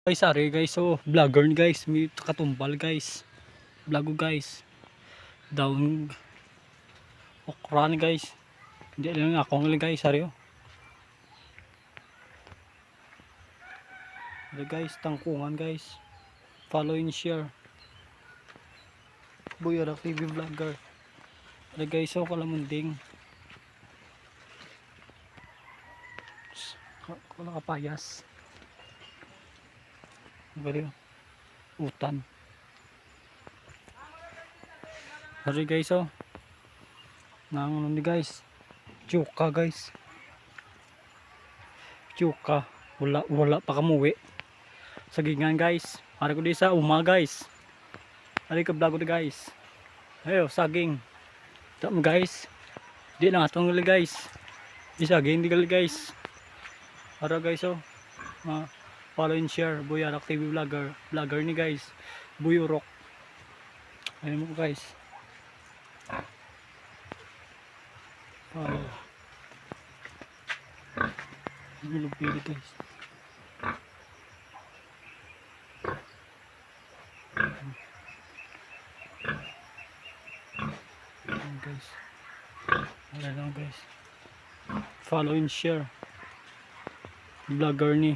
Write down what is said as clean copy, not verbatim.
Guys, ari guys, so vlogger ni guys, may katumbal guys. Vlog guys. Down okra ni guys. Hindi lang ako ng guys, ari oh. Ari guys, tangkungan guys. Follow and share. Buyarak TV vlogger. Ari guys, so kalamunding. Wala kapayas. Bari utan. Hari guys oh. Nang ano ni guys. Chuka guys. Chuka. Wala pa kamuwi. Sagingan guys. Hari ko di sa uma guys. Hari ka vlog ko guys. Ayo saging. Tama guys. Di na atong gali guys. Di saging di gali guys. Ara guys oh. Follow and share Buyarak TV vlogger ni guys Buyurok. Ayun mo guys. Pili guys. Ayun guys. Ayun lang guys. Follow and share vlogger ni